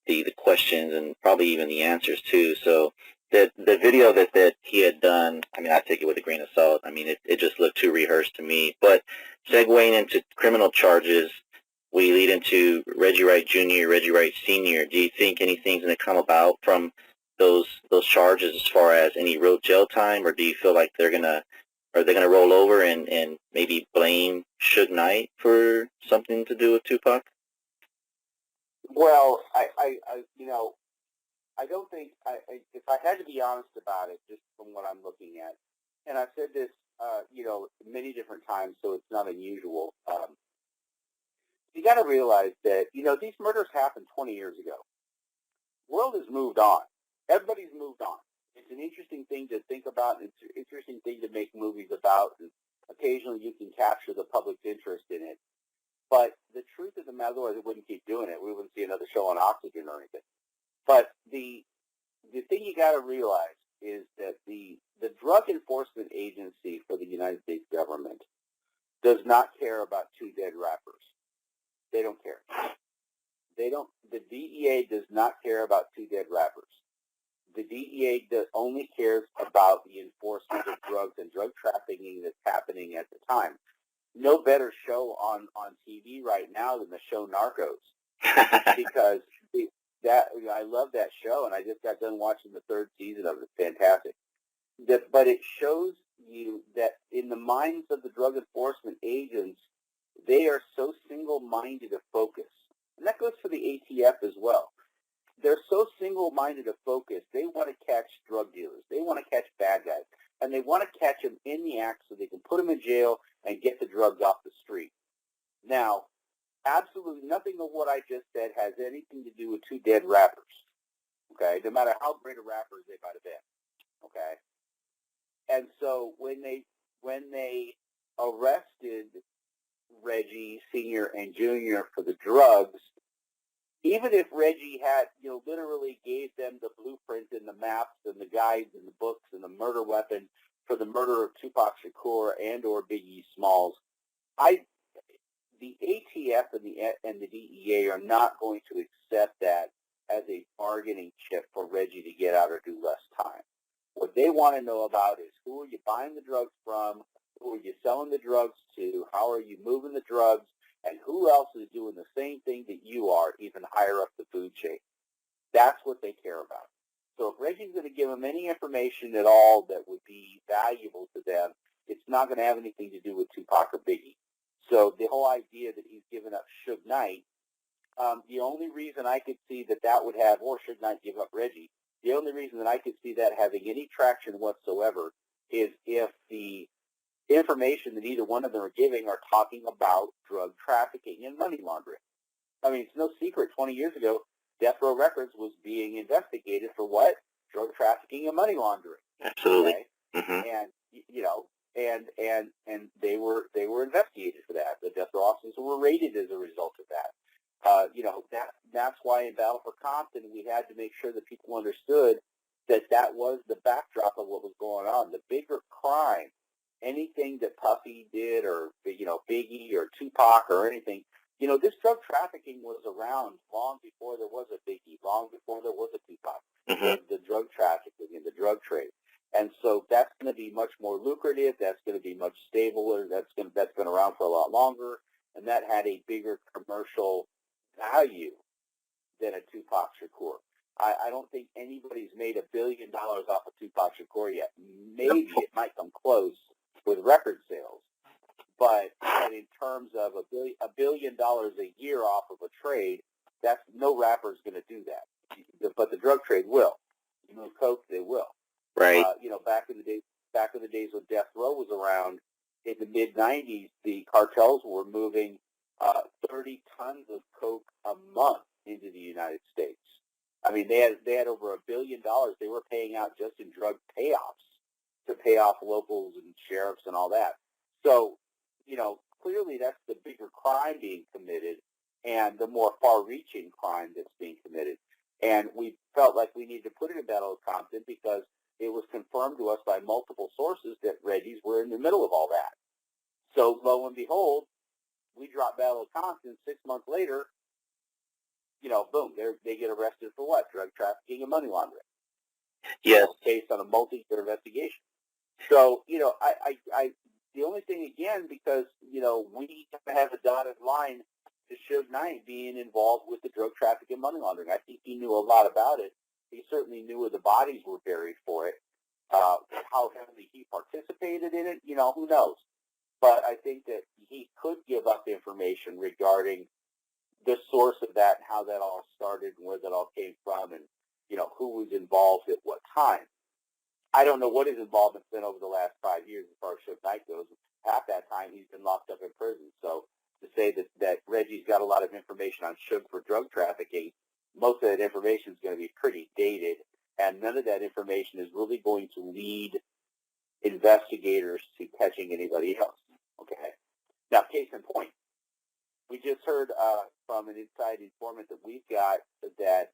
the questions and probably even the answers too. So the video that he had done, I mean, I take it with a grain of salt. I mean, it just looked too rehearsed to me. But segueing into criminal charges, we lead into Reggie Wright Jr., Reggie Wright Sr. Do you think anything's going to come about from those charges as far as any real jail time, or do you feel like they're gonna roll over and maybe blame Suge Knight for something to do with Tupac? Well, I don't think, if I had to be honest about it, just from what I'm looking at, and I've said this, many different times, so it's not unusual. You got to realize that, these murders happened 20 years ago. The world has moved on. Everybody's moved on. It's an interesting thing to think about. It's an interesting thing to make movies about, and occasionally you can capture the public's interest in it. But the truth of the matter, otherwise we wouldn't keep doing it. We wouldn't see another show on Oxygen or anything. But the thing you got to realize is that the Drug Enforcement Agency for the United States government does not care about two dead rappers. They don't care. The DEA does not care about two dead rappers. The DEA only cares about the enforcement of drugs and drug trafficking that's happening at the time. No better show on TV right now than the show Narcos, because I love that show, and I just got done watching the third season of it. It's fantastic. But it shows you that in the minds of the drug enforcement agents, they are so single-minded of focus. And that goes for the ATF as well. They're so single-minded of focus, they want to catch drug dealers. They want to catch bad guys. And they want to catch them in the act so they can put them in jail and get the drugs off the street. Now, absolutely nothing of what I just said has anything to do with two dead rappers, okay, no matter how great a rappers they might have been, okay? And so when they arrested Reggie Sr. and Jr. for the drugs, even if Reggie had, literally gave them the blueprint and the maps and the guides and the books and the murder weapon for the murder of Tupac Shakur and or Biggie Smalls, the ATF and the DEA are not going to accept that as a bargaining chip for Reggie to get out or do less time. What they want to know about is who are you buying the drugs from, who are you selling the drugs to, how are you moving the drugs, and who else is doing the same thing that you are, even higher up the food chain. That's what they care about. So if Reggie's going to give them any information at all that would be valuable to them, it's not going to have anything to do with Tupac or Biggie. So the whole idea that he's given up Suge Knight, the only reason I could see that would have, or Suge Knight give up Reggie, the only reason that I could see that having any traction whatsoever is if the information that either one of them are giving are talking about drug trafficking and money laundering. I mean, it's no secret, 20 years ago, Death Row Records was being investigated for what? Drug trafficking and money laundering. Absolutely. Okay? Mm-hmm. And and they were investigated for that. The death row officers were raided as a result of that. That's why in Battle for Compton we had to make sure that people understood that was the backdrop of what was going on. The bigger crime, anything that Puffy did, or Biggie or Tupac or anything, this drug trafficking was around long before there was a Biggie, long before there was a Tupac. Mm-hmm. The drug trafficking and the drug trade. And so that's going to be much more lucrative. That's going to be much stabler. That's been around for a lot longer, and that had a bigger commercial value than a Tupac Shakur. I don't think anybody's made $1 billion off of Tupac Shakur yet. Maybe it might come close with record sales, but in terms of $1 billion a year off of a trade, that's no rapper's going to do that. But the drug trade will. You move coke, they will. Right. Back in the days when Death Row was around, in the mid '90s, the cartels were moving 30 tons of coke a month into the United States. I mean, they had over $1 billion they were paying out just in drug payoffs to pay off locals and sheriffs and all that. So, clearly that's the bigger crime being committed and the more far-reaching crime that's being committed. And we felt like we needed to put it in Battle of Compton because it was confirmed to us by multiple sources that Reggie's were in the middle of all that. So, lo and behold, we dropped Battle of Compton. 6 months later, boom, they get arrested for what? Drug trafficking and money laundering. Yes. Based on a multi-year investigation. So, I the only thing, again, because, we have a dotted line to Suge Knight being involved with the drug trafficking and money laundering. I think he knew a lot about it. He certainly knew where the bodies were buried for it. How heavily he participated in it, who knows? But I think that he could give up information regarding the source of that and how that all started and where that all came from and, who was involved at what time. I don't know what his involvement's been over the last 5 years as far as Suge Knight goes. Half that time he's been locked up in prison. So to say that Reggie's got a lot of information on Suge for drug trafficking, most of that information is going to be pretty dated, and none of that information is really going to lead investigators to catching anybody else. Okay. Now, case in point, we just heard from an inside informant that we've got that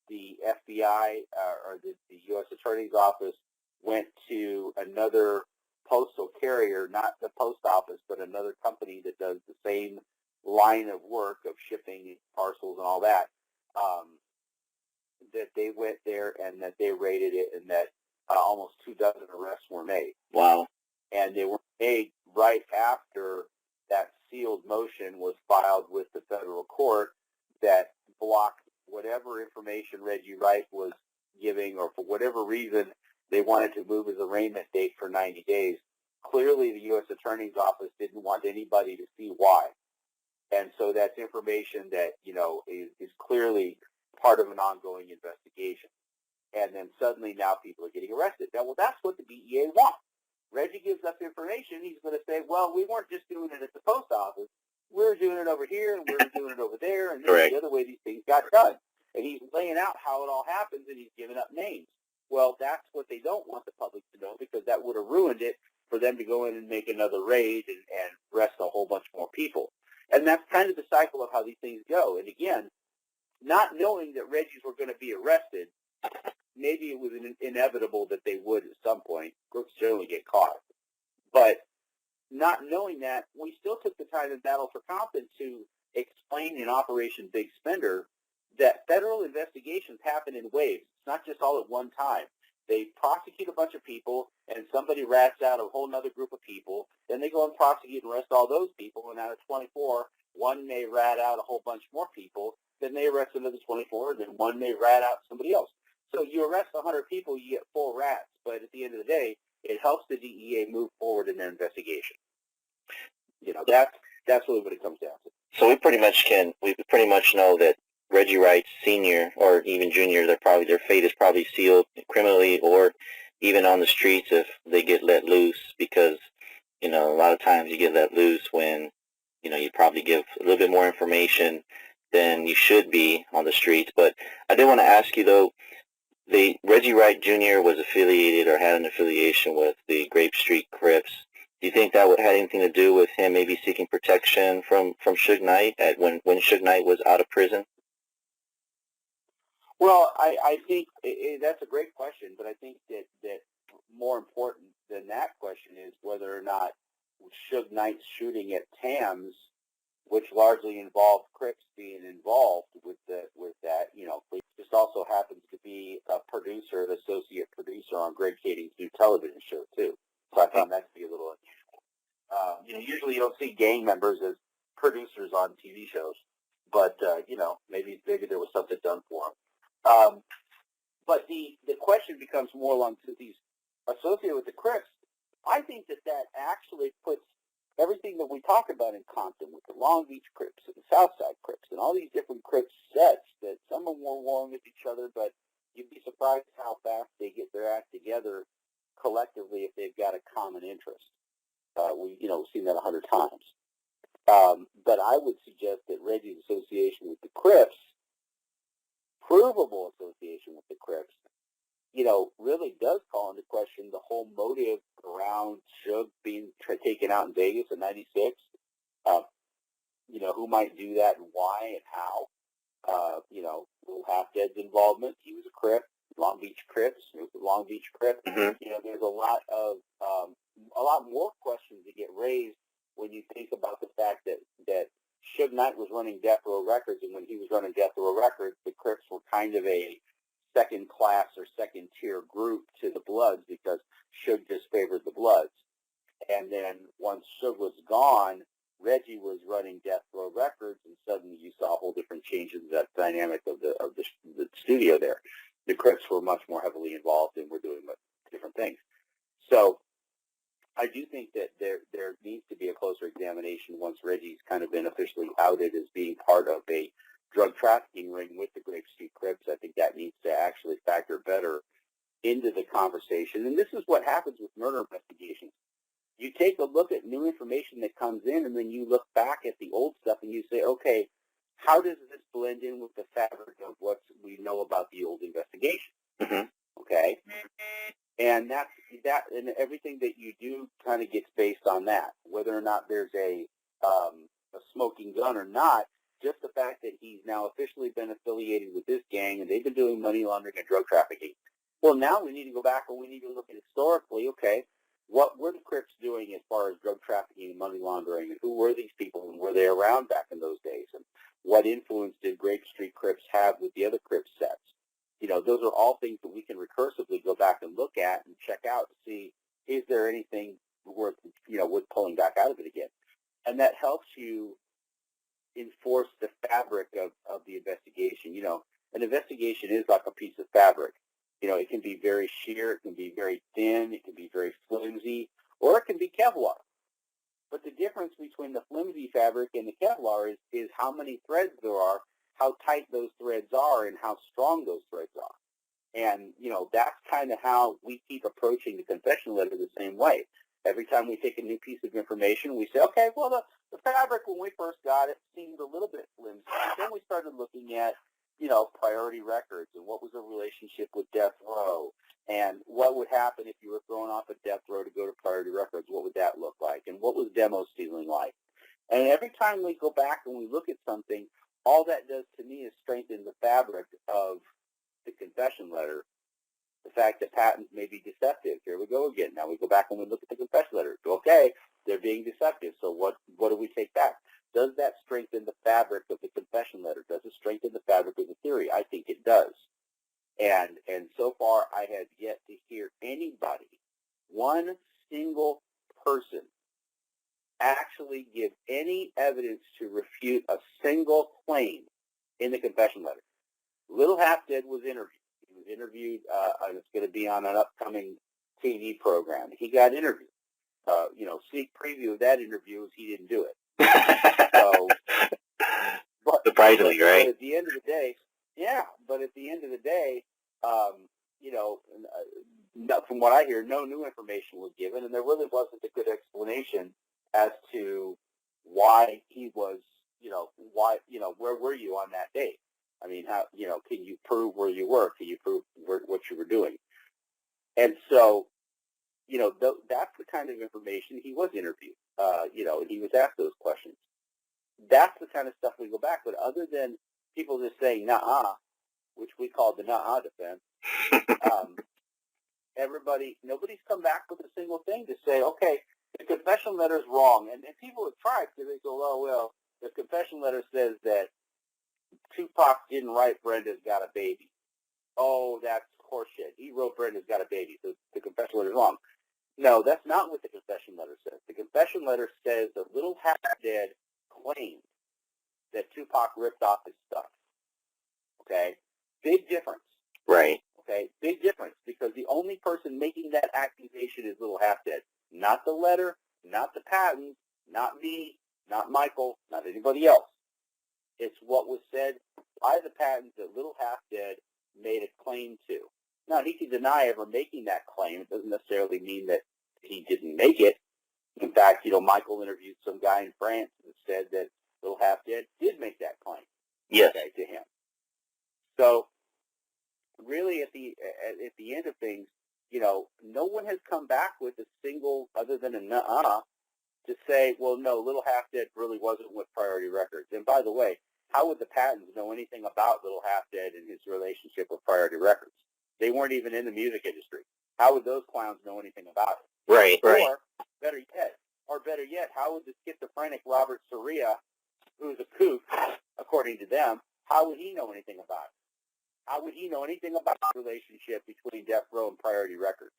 the FBI or the U.S. Attorney's Office went to another postal carrier, not the post office, but another company that does the same line of work of shipping parcels and all that, that they went there and that they raided it and that almost 24 arrests were made. Wow. And they were made right after that sealed motion was filed with the federal court that blocked whatever information Reggie Wright was giving, or for whatever reason they wanted to move his arraignment date for 90 days. Clearly, the U.S. Attorney's Office didn't want anybody to see why. And so that's information that, is clearly part of an ongoing investigation. And then suddenly now people are getting arrested. Now, well, that's what the DEA wants. Reggie gives us information. He's going to say, well, we weren't just doing it at the post office. We were doing it over here, and we were doing it over there, and this is the other way these things got done. And he's laying out how it all happens, and he's giving up names. Well, that's what they don't want the public to know, because that would have ruined it for them to go in and make another raid and arrest a whole bunch more people. And that's kind of the cycle of how these things go. And again, not knowing that Reggie's were going to be arrested, maybe it was inevitable that they would at some point. Crooks generally get caught. But not knowing that, we still took the time in Battle for Compton to explain in Operation Big Spender that federal investigations happen in waves. It's not just all at one time. They prosecute a bunch of people, and somebody rats out a whole other group of people. Then they go and prosecute and arrest all those people, and out of 24, one may rat out a whole bunch more people. Then they arrest another 24, and then one may rat out somebody else. So you arrest 100 people, you get 4 rats. But at the end of the day, it helps the DEA move forward in their investigation. That's really what it comes down to. So we pretty much know that Reggie Wright Sr. or even Jr., their fate is probably sealed criminally or even on the streets if they get let loose, because, a lot of times you get let loose when, you probably give a little bit more information than you should be on the streets. But I did want to ask you, though, Reggie Wright Jr. was affiliated or had an affiliation with the Grape Street Crips. Do you think that would have anything to do with him maybe seeking protection from Suge Knight when Suge Knight was out of prison? Well, I think that's a great question, but I think that more important than that question is whether or not Suge Knight's shooting at Tams, which largely involved Crips being involved with that. It just also happens to be a producer, an associate producer on Greg Kading's new television show too. So I found that to be a little unusual. Usually you don't see gang members as producers on TV shows, but maybe there was something done for him. But the question becomes more along to these associated with the Crips. I think that actually puts everything that we talk about in Compton with the Long Beach Crips and the Southside Crips and all these different Crips sets that some of them were warring with each other, but you'd be surprised how fast they get their act together collectively if they've got a common interest. We've seen that 100 times. But I would suggest that Reggie's association with the Crips, provable association with the Crips, really does call into question the whole motive around Suge being taken out in Vegas in '96. Who might do that and why and how. Little Half Dead's involvement. He was a Crip. Long Beach Crips. Long Beach Crip. Mm-hmm. There's a lot more questions that get raised when you think about the fact that Suge Knight was running Death Row Records, and when he was running Death Row Records, the Crips were kind of a second class or second tier group to the Bloods because Suge just favored the Bloods. And then once Suge was gone, Reggie was running Death Row Records, and suddenly you saw a whole different change in that dynamic of the studio there. The Crips were much more heavily involved and were doing different things. So I do think that there needs to be a closer examination once Reggie's kind of been officially outed as being part of a drug trafficking ring with the Grape Street Crips. I think that needs to actually factor better into the conversation. And this is what happens with murder investigations. You take a look at new information that comes in, and then you look back at the old stuff and you say, okay, how does this blend in with the fabric of what we know about the old investigation? Mm-hmm. Okay? And that, and everything that you do kind of gets based on that, whether or not there's a smoking gun or not. Just the fact that he's now officially been affiliated with this gang and they've been doing money laundering and drug trafficking. Well, now we need to go back and we need to look at historically, okay, what were the Crips doing as far as drug trafficking and money laundering, and who were these people and were they around back in those days, and what influence did Grape Street Crips have with the other Crips sets? Those are all things that we can recursively go back and look at and check out to see, is there anything worth pulling back out of it again? And that helps you enforce the fabric of the investigation. An investigation is like a piece of fabric. It can be very sheer, it can be very thin, it can be very flimsy, or it can be Kevlar. But the difference between the flimsy fabric and the Kevlar is how many threads there are, how tight those threads are, and how strong those threads are. And, that's kind of how we keep approaching the confession letter the same way. Every time we take a new piece of information, we say, okay, well, the fabric when we first got it seemed a little bit flimsy. Then we started looking at, priority records and what was the relationship with Death Row and what would happen if you were thrown off of Death Row to go to priority records. What would that look like? And what was demo stealing like? And every time we go back and we look at something, all that does to me is strengthen the fabric of the confession letter. The fact that patents may be deceptive. Here we go again. Now we go back and we look at the confession letter. Okay, they're being deceptive. So what do we take back? Does that strengthen the fabric of the confession letter? Does it strengthen the fabric of the theory? I think it does. And so far, I have yet to hear anybody, one single person, actually give any evidence to refute a single claim in the confession letter. Little Half Dead was interviewed. He was interviewed, and it's going to be on an upcoming TV program. He got interviewed. Sneak preview of that interview is he didn't do it. So, surprisingly, right? But at the end of the day, from what I hear, no new information was given, and there really wasn't a good explanation as to why he was, where were you on that date? I mean, how, can you prove where you were? Can you prove what you were doing? And so, that's the kind of information he was interviewed, and he was asked those questions. That's the kind of stuff we go back. But other than people just saying, nah, which we call the nah defense, nobody's come back with a single thing to say, okay, the confession letter is wrong. And people have tried because they go, oh, well, the confession letter says that Tupac didn't write Brenda's Got a Baby. Oh, that's horseshit. He wrote Brenda's Got a Baby, so the confession letter is wrong. No, that's not what the confession letter says. The confession letter says that Little Half Dead claimed that Tupac ripped off his stuff. Okay? Big difference. Right. Okay? Big difference, because the only person making that accusation is Little Half Dead. Not the letter, not the patent, not me, not Michael, not anybody else. It's what was said by the patents that Little Half Dead made a claim to. Now, he can deny ever making that claim. It doesn't necessarily mean that he didn't make it. In fact, Michael interviewed some guy in France and said that Little Half Dead did make that claim. Yes. Okay, to him. So, really, at the end of things, no one has come back with a single, other than a nuh-uh, to say, well, no, Little Half Dead really wasn't with Priority Records. And by the way, how would the patents know anything about Little Half Dead and his relationship with Priority Records? They weren't even in the music industry. How would those clowns know anything about it? Right, right. Or better yet, how would the schizophrenic Robert Soria, who's a kook, according to them, how would he know anything about it? How would he know anything about the relationship between Death Row and Priority Records?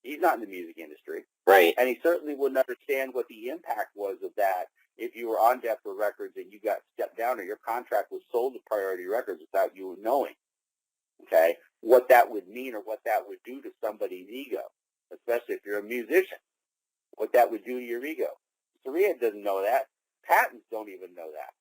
He's not in the music industry. Right. And he certainly wouldn't understand what the impact was of that if you were on Death Row Records and you got stepped down or your contract was sold to Priority Records without you knowing. Okay? What that would mean or what that would do to somebody's ego, especially if you're a musician. What that would do to your ego. Soria doesn't know that. Patents don't even know that.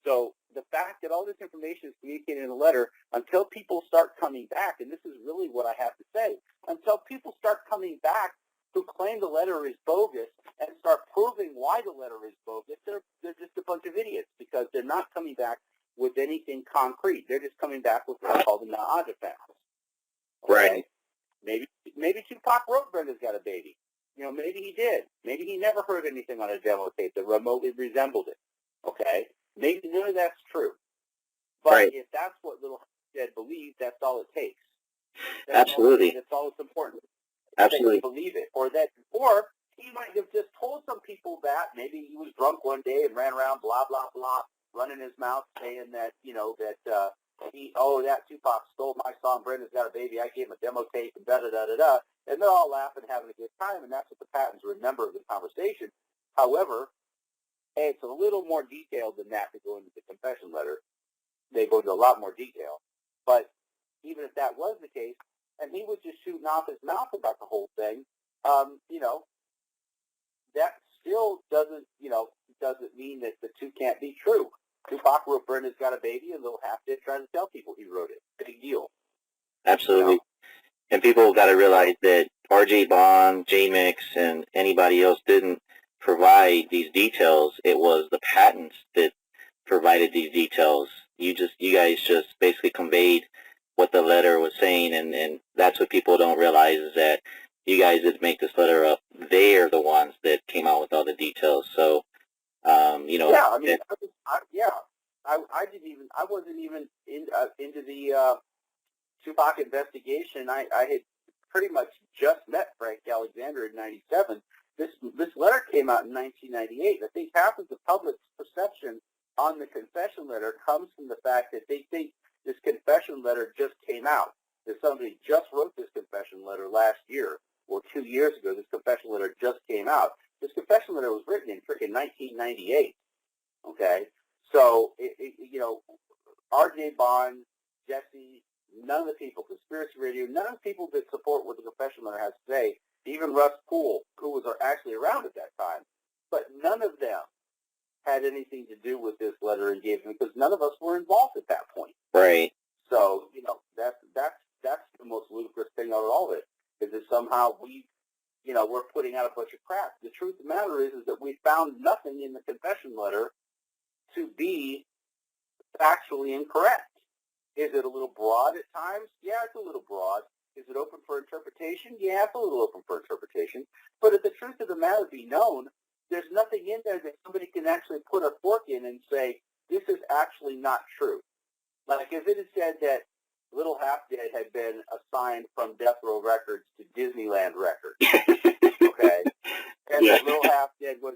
So the fact that all this information is communicated in a letter, until people start coming back, and this is really what I have to say, until people start coming back who claim the letter is bogus and start proving why the letter is bogus, they're just a bunch of idiots, because they're not coming back with anything concrete. They're just coming back with what's called the nah defense. Okay? Right. Maybe Tupac wrote Brenda's Got a Baby. Maybe he did. Maybe he never heard anything on a demo tape that remotely resembled it. Okay? Maybe none of that's true. But right. If that's what Little Dead believes, that's all it takes. Absolutely. That's all that's important. Absolutely. That you believe it. Or he might have just told some people that. Maybe he was drunk one day and ran around, blah, blah, blah, running his mouth saying that, that Tupac stole my song, Brenda's Got a Baby, I gave him a demo tape, and da-da-da-da-da. And they're all laughing, having a good time, and that's what the patents remember of the conversation. However, it's a little more detailed than that to go into the confession letter. They go into a lot more detail. But even if that was the case, and he was just shooting off his mouth about the whole thing, that still doesn't mean that the two can't be true. Tupac wrote Brenda's Got a Baby, and Little Half Dead tried to tell people he wrote it. Big deal. Absolutely. And people got to realize that R.J. Bond, J-Mix, and anybody else didn't provide these details. It was the patents that provided these details. You guys just basically conveyed what the letter was saying, and that's what people don't realize, is that you guys didn't make this letter up. They're the ones that came out with all the details. So, Yeah, I mean, I wasn't even into the Tupac investigation. I had pretty much just met Frank Alexander in '97. This letter came out in 1998. I think half of the public's perception on the confession letter comes from the fact that they think this confession letter just came out. That somebody just wrote this confession letter last year or 2 years ago. This confession letter just came out. This confession letter was written in freaking 1998. Okay, so R.J. Bond, Jesse, none of the people, Conspiracy Radio, none of the people that support what the confession letter has to say, even Russ Poole, who was actually around at that time, but none of them had anything to do with this letter engagement because none of us were involved at that point. Right. So that's the most ludicrous thing out of all of it, is that somehow we're putting out a bunch of crap. The truth of the matter is that we found nothing in the confession letter to be factually incorrect. Is it a little broad at times? Yeah, it's a little broad. Is it open for interpretation? Yeah, it's a little open for interpretation. But if the truth of the matter be known, there's nothing in there that somebody can actually put a fork in and say, this is actually not true. Like if it had said that Little Half Dead had been assigned from Death Row Records to Disneyland Records, okay, and that Little Half Dead was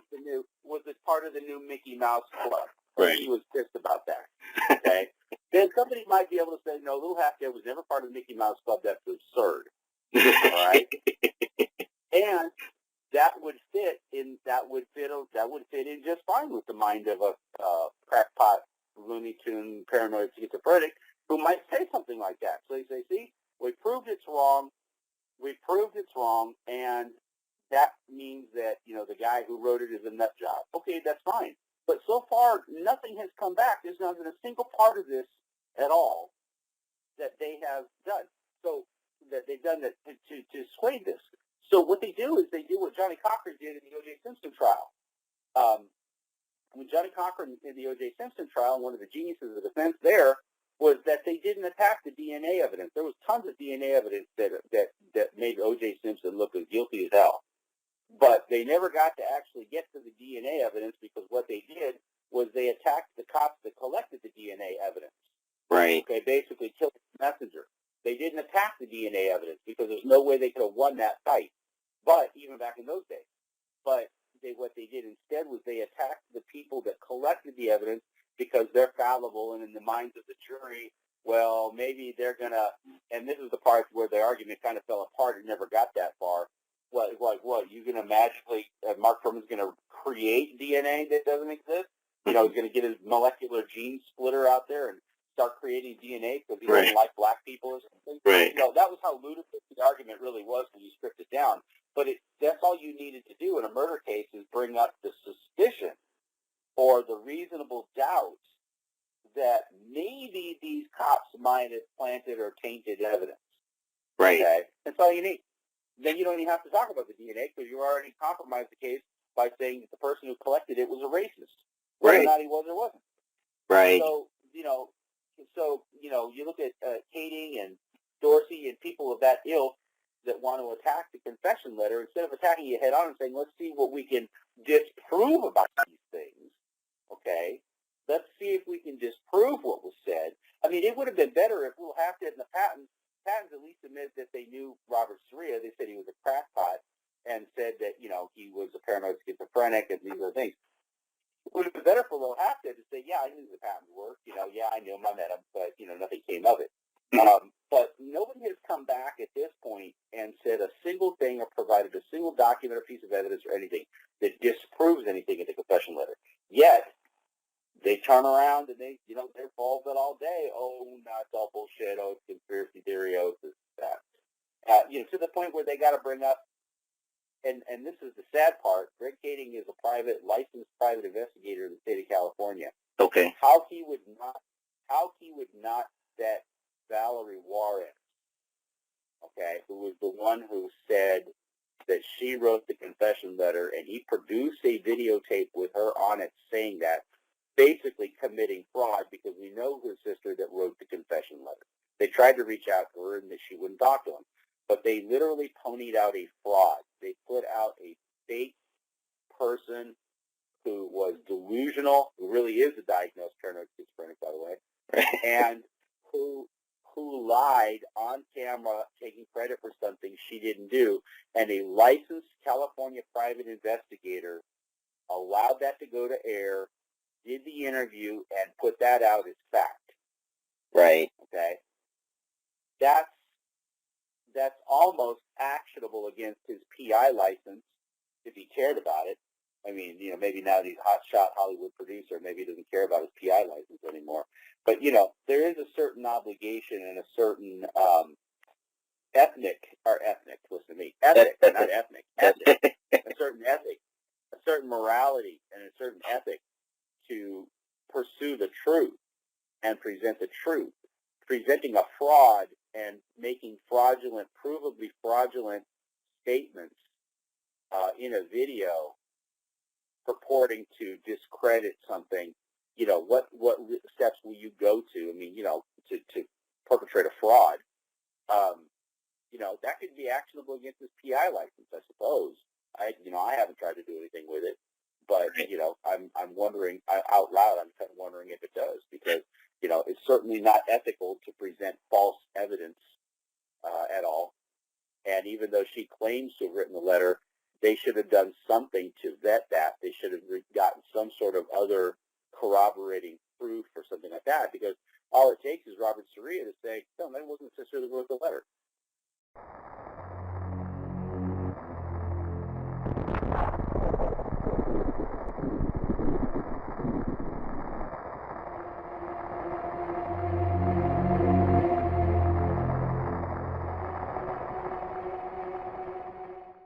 part of the new Mickey Mouse Club. Right. He was pissed about that. Okay, then somebody might be able to say, no, Little Half Dead was never part of the Mickey Mouse Club. That's absurd. All right, and that would fit in just fine with the mind of a crackpot and paranoid schizophrenic who might say something like that. So they say, see, we proved it's wrong, and that means that, the guy who wrote it is a nut job. Okay, that's fine. But so far, nothing has come back. There's not been a single part of this at all that they have done. So that they've done to sway this. So what they do is they do what Johnny Cochran did in the O.J. Simpson trial. When Johnny Cochran did the O.J. Simpson trial, one of the geniuses of the defense there was that they didn't attack the DNA evidence. There was tons of DNA evidence that made O.J. Simpson look as guilty as hell. But they never got to actually get to the DNA evidence because what they did was they attacked the cops that collected the DNA evidence. Right. Okay, basically killed the messenger. They didn't attack the DNA evidence because there's no way they could have won that fight. But even back in those days. But what they did instead was they attacked the people that collected the evidence because they're fallible, and in the minds of the jury, well, maybe they're going to, and this is the part where the argument kind of fell apart and never got that far. What, you're going to magically, Mark Fuhrman's going to create DNA that doesn't exist? He's going to get his molecular gene splitter out there and start creating DNA because he doesn't like black people or something. Right. That was how ludicrous the argument really was when you stripped it down. But that's all you needed to do in a murder case is bring up the suspicion or the reasonable doubt that maybe these cops might have planted or tainted evidence. Right. Okay? That's all you need. Then you don't even have to talk about the DNA because you already compromised the case by saying that the person who collected it was a racist. Whether or not he was or wasn't. Right. So, you look at Kading and Dorsey and people of that ilk that want to attack the confession letter, instead of attacking you head on and saying, let's see what we can disprove about these things, okay? Let's see if we can disprove what was said. I mean, it would have been better if Will Hafted and the patents at least admitted that they knew Robert Soria. They said he was a crackpot and said that, he was a paranoid schizophrenic and these other things. It would have been better for Will Hafted to say, yeah, I knew the patent worked. Yeah, I knew him, I met him, but, nothing came of it. But nobody has come back at this point and said a single thing or provided a single document or piece of evidence or anything that disproves anything in the confession letter. Yet, they turn around and they're involved it all day. Oh, no, it's all bullshit. Oh, it's conspiracy theory. Oh, it's that. To the point where they got to bring up, and this is the sad part, Greg Kading is a licensed private investigator in the state of California. Okay. How he would not vet Valerie Warren, okay, who was the one who said that she wrote the confession letter, and he produced a videotape with her on it saying that, basically committing fraud because we know her sister that wrote the confession letter. They tried to reach out to her and that she wouldn't talk to him, but they literally ponied out a fraud. They put out a fake person who was delusional, who really is a diagnosed paranoid schizophrenic, by the way, and who lied on camera, taking credit for something she didn't do, and a licensed California private investigator allowed that to go to air, did the interview, and put that out as fact. Right. Okay? That's almost actionable against his PI license if he cared about it. I mean, maybe now he's a hotshot Hollywood producer, maybe he doesn't care about his PI license anymore. But, there is a certain obligation and a certain listen to me, ethic, not ethnic, ethic, a certain ethic, a certain morality, and a certain ethic to pursue the truth and present the truth. Presenting a fraud and making provably fraudulent statements in a video purporting to discredit something, what steps will you go to? I mean, to perpetrate a fraud, that could be actionable against his PI license, I suppose. I haven't tried to do anything with it, but I'm wondering out loud. I'm kind of wondering if it does, because it's certainly not ethical to present false evidence at all. And even though she claims to have written the letter, they should have done something to vet that. They should have gotten some sort of other corroborating proof or something like that, because all it takes is Robert Soria to say, no, that wasn't the sister that wrote the letter.